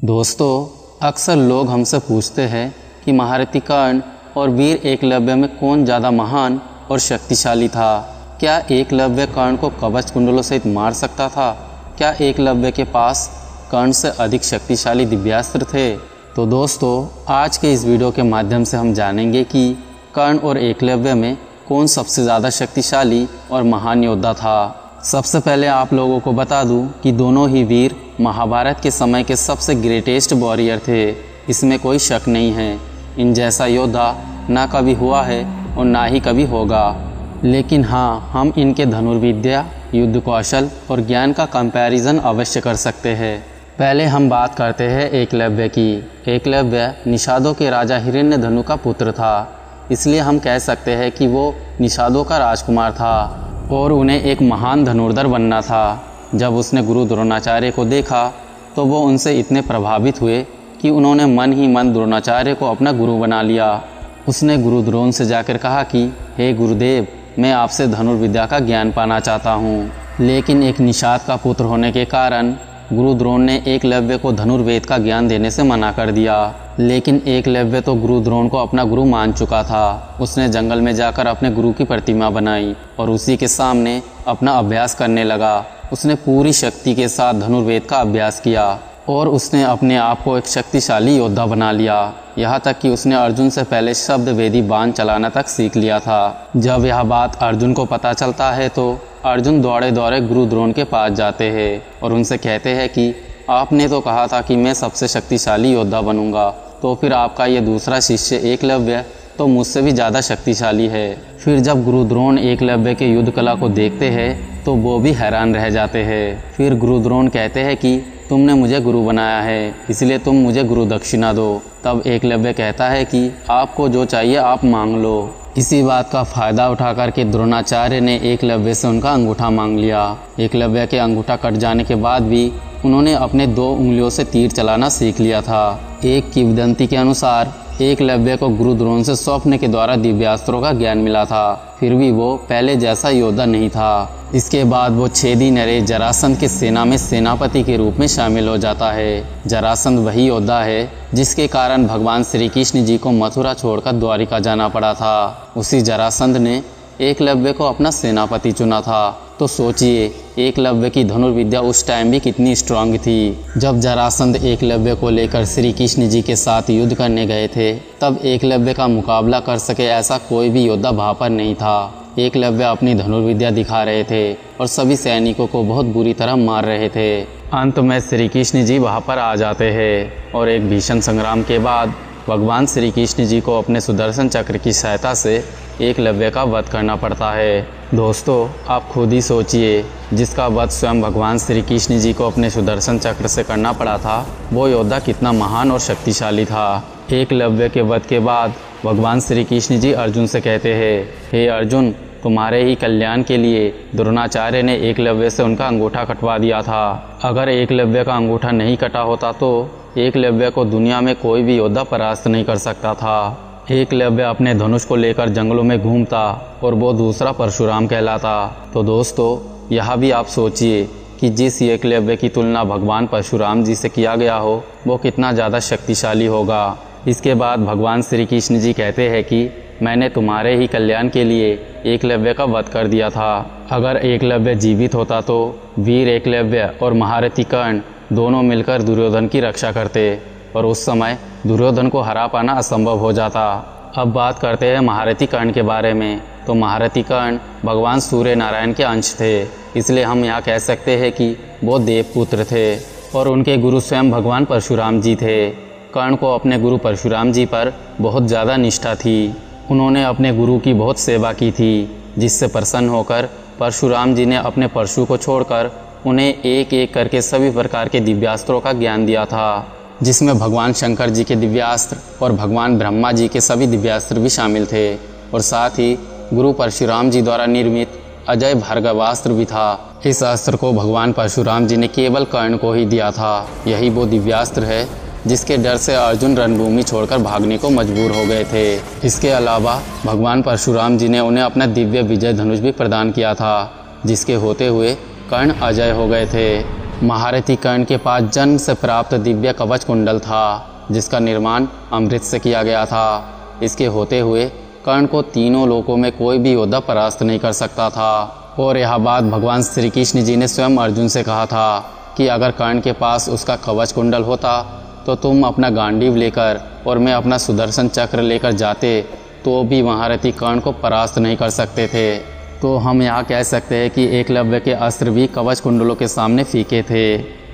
दोस्तों, अक्सर लोग हमसे पूछते हैं कि महारथी कर्ण और वीर एकलव्य में कौन ज़्यादा महान और शक्तिशाली था। क्या एकलव्य कर्ण को कवच कुंडलों सहित मार सकता था? क्या एकलव्य के पास कर्ण से अधिक शक्तिशाली दिव्यास्त्र थे? तो दोस्तों, आज के इस वीडियो के माध्यम से हम जानेंगे कि कर्ण और एकलव्य में कौन सबसे ज़्यादा शक्तिशाली और महान योद्धा था। सबसे पहले आप लोगों को बता दूं कि दोनों ही वीर महाभारत के समय के सबसे ग्रेटेस्ट वॉरियर थे। इसमें कोई शक नहीं है। इन जैसा योद्धा ना कभी हुआ है और ना ही कभी होगा। लेकिन हाँ, हम इनके धनुर्विद्या, युद्ध कौशल और ज्ञान का कंपैरिजन अवश्य कर सकते हैं। पहले हम बात करते हैं एकलव्य की। एकलव्य निषादों के राजा हिरण्यधनु का पुत्र था, इसलिए हम कह सकते हैं कि वो निषादों का राजकुमार था और उन्हें एक महान धनुर्धर बनना था। जब उसने गुरु द्रोणाचार्य को देखा तो वो उनसे इतने प्रभावित हुए कि उन्होंने मन ही मन द्रोणाचार्य को अपना गुरु बना लिया। उसने गुरु द्रोण से जाकर कहा कि हे गुरुदेव, मैं आपसे धनुर्विद्या का ज्ञान पाना चाहता हूँ। लेकिन एक निषाद का पुत्र होने के कारण गुरु द्रोण ने एकलव्य को धनुर्वेद का ज्ञान देने से मना कर दिया। लेकिन एकलव्य तो गुरु द्रोण को अपना गुरु मान चुका था। उसने जंगल में जाकर अपने गुरु की प्रतिमा बनाई और उसी के सामने अपना अभ्यास करने लगा। उसने पूरी शक्ति के साथ धनुर्वेद का अभ्यास किया और उसने अपने आप को एक शक्तिशाली योद्धा बना लिया। यहाँ तक कि उसने अर्जुन से पहले शब्द वेदी बाण चलाना तक सीख लिया था। जब यह बात अर्जुन को पता चलता है तो अर्जुन दौड़े दौड़े गुरु द्रोण के पास जाते हैं और उनसे कहते हैं कि आपने तो कहा था कि मैं सबसे शक्तिशाली योद्धा बनूंगा, तो फिर आपका ये दूसरा शिष्य एकलव्य तो मुझसे भी ज़्यादा शक्तिशाली है। फिर जब गुरु द्रोण एकलव्य के युद्ध कला को देखते हैं तो वो भी हैरान रह जाते हैं। फिर गुरु द्रोण कहते हैं कि तुमने मुझे गुरु बनाया है, इसलिए तुम मुझे गुरु दक्षिणा दो। तब एकलव्य कहता है कि आपको जो चाहिए आप मांग लो। इसी बात का फ़ायदा उठाकर के द्रोणाचार्य ने एकलव्य से उनका अंगूठा मांग लिया। एकलव्य के अंगूठा कट जाने के बाद भी उन्होंने अपने 2 उंगलियों से तीर चलाना सीख लिया था। एक किंवदंती के अनुसार एकलव्य को गुरु द्रोण से स्वप्न के द्वारा दिव्यास्त्रों का ज्ञान मिला था, फिर भी वो पहले जैसा योद्धा नहीं था। इसके बाद वो छेदी नरेश जरासंध के सेना में सेनापति के रूप में शामिल हो जाता है। जरासंध वही योद्धा है जिसके कारण भगवान श्री कृष्ण जी को मथुरा छोड़कर द्वारिका जाना पड़ा था। उसी जरासंध ने एकलव्य को अपना सेनापति चुना था। तो सोचिए एकलव्य की धनुर्विद्या उस टाइम भी कितनी स्ट्रांग थी। जब जरासंध एकलव्य को लेकर श्री कृष्ण जी के साथ युद्ध करने गए थे तब एकलव्य का मुकाबला कर सके ऐसा कोई भी योद्धा वहाँ पर नहीं था। एकलव्य अपनी धनुर्विद्या दिखा रहे थे और सभी सैनिकों को बहुत बुरी तरह मार रहे थे। अंत में श्री कृष्ण जी वहाँ पर आ जाते हैं और एक भीषण संग्राम के बाद भगवान श्री कृष्ण जी को अपने सुदर्शन चक्र की सहायता से एकलव्य का वध करना पड़ता है। दोस्तों, आप खुद ही सोचिए, जिसका वध स्वयं भगवान श्री कृष्ण जी को अपने सुदर्शन चक्र से करना पड़ा था, वो योद्धा कितना महान और शक्तिशाली था। एकलव्य के वध के बाद भगवान श्री कृष्ण जी अर्जुन से कहते हैं, हे अर्जुन, तुम्हारे ही कल्याण के लिए द्रोणाचार्य ने एकलव्य से उनका अंगूठा कटवा दिया था। अगर एकलव्य का अंगूठा नहीं कटा होता तो एकलव्य को दुनिया में कोई भी योद्धा परास्त नहीं कर सकता था। एकलव्य अपने धनुष को लेकर जंगलों में घूमता और वो दूसरा परशुराम कहलाता। तो दोस्तों, यह भी आप सोचिए कि जिस एकलव्य की तुलना भगवान परशुराम जी से किया गया हो वो कितना ज़्यादा शक्तिशाली होगा। इसके बाद भगवान श्री कृष्ण जी कहते हैं कि मैंने तुम्हारे ही कल्याण के लिए एकलव्य का वध कर दिया था। अगर एकलव्य जीवित होता तो वीर एकलव्य और महारथी कर्ण दोनों मिलकर दुर्योधन की रक्षा करते और उस समय दुर्योधन को हरा पाना असंभव हो जाता। अब बात करते हैं महारथी कर्ण के बारे में। तो महारथी कर्ण भगवान सूर्य नारायण के अंश थे, इसलिए हम यहाँ कह सकते हैं कि वो देवपुत्र थे और उनके गुरु स्वयं भगवान परशुराम जी थे। कर्ण को अपने गुरु परशुराम जी पर बहुत ज़्यादा निष्ठा थी। उन्होंने अपने गुरु की बहुत सेवा की थी, जिससे प्रसन्न होकर परशुराम जी ने अपने परशु को छोड़कर उन्हें एक एक करके सभी प्रकार के दिव्यास्त्रों का ज्ञान दिया था, जिसमें भगवान शंकर जी के दिव्यास्त्र और भगवान ब्रह्मा जी के सभी दिव्यास्त्र भी शामिल थे और साथ ही गुरु परशुराम जी द्वारा निर्मित अजय भार्गवास्त्र भी था। इस अस्त्र को भगवान परशुराम जी ने केवल कर्ण को ही दिया था। यही वो दिव्यास्त्र है जिसके डर से अर्जुन रणभूमि छोड़कर भागने को मजबूर हो गए थे। इसके अलावा भगवान परशुराम जी ने उन्हें अपना दिव्य विजय धनुष भी प्रदान किया था, जिसके होते हुए कर्ण अजय हो गए थे। महारथी कर्ण के पास जन्म से प्राप्त दिव्य कवच कुंडल था, जिसका निर्माण अमृत से किया गया था। इसके होते हुए कर्ण को तीनों लोकों में कोई भी योद्धा परास्त नहीं कर सकता था। और यह बात भगवान श्री कृष्ण जी ने स्वयं अर्जुन से कहा था कि अगर कर्ण के पास उसका कवच कुंडल होता तो तुम अपना गांडीव लेकर और मैं अपना सुदर्शन चक्र लेकर जाते तो भी महारथी कर्ण को परास्त नहीं कर सकते थे। तो हम यहाँ कह सकते हैं कि एकलव्य के अस्त्र भी कवच कुंडलों के सामने फीके थे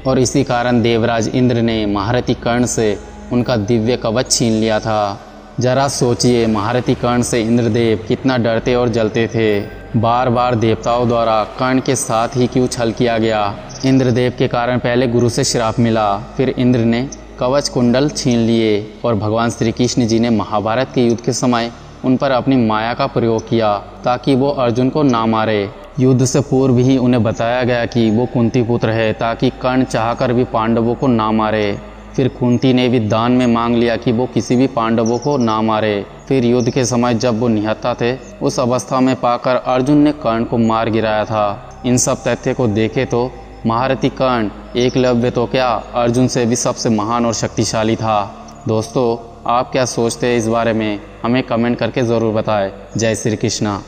और इसी कारण देवराज इंद्र ने महारथी कर्ण से उनका दिव्य कवच छीन लिया था। जरा सोचिए, महारथी कर्ण से इंद्रदेव कितना डरते और जलते थे। बार बार देवताओं द्वारा कर्ण के साथ ही क्यों छल किया गया। इंद्रदेव के कारण पहले गुरु से श्राप मिला, फिर इंद्र ने कवच कुंडल छीन लिए और भगवान श्री कृष्ण जी ने महाभारत के युद्ध के समय उन पर अपनी माया का प्रयोग किया ताकि वो अर्जुन को ना मारे। युद्ध से पूर्व ही उन्हें बताया गया कि वो कुंती पुत्र है ताकि कर्ण चाहकर भी पांडवों को ना मारे। फिर कुंती ने भी दान में मांग लिया कि वो किसी भी पांडवों को ना मारे। फिर युद्ध के समय जब वो निहत्था थे उस अवस्था में पाकर अर्जुन ने कर्ण को मार गिराया था। इन सब तथ्य को देखे तो महारथी कर्ण एकलव्य तो क्या अर्जुन से भी सबसे महान और शक्तिशाली था। दोस्तों, आप क्या सोचते हैं इस बारे में, हमें कमेंट करके ज़रूर बताएं। जय श्री कृष्णा।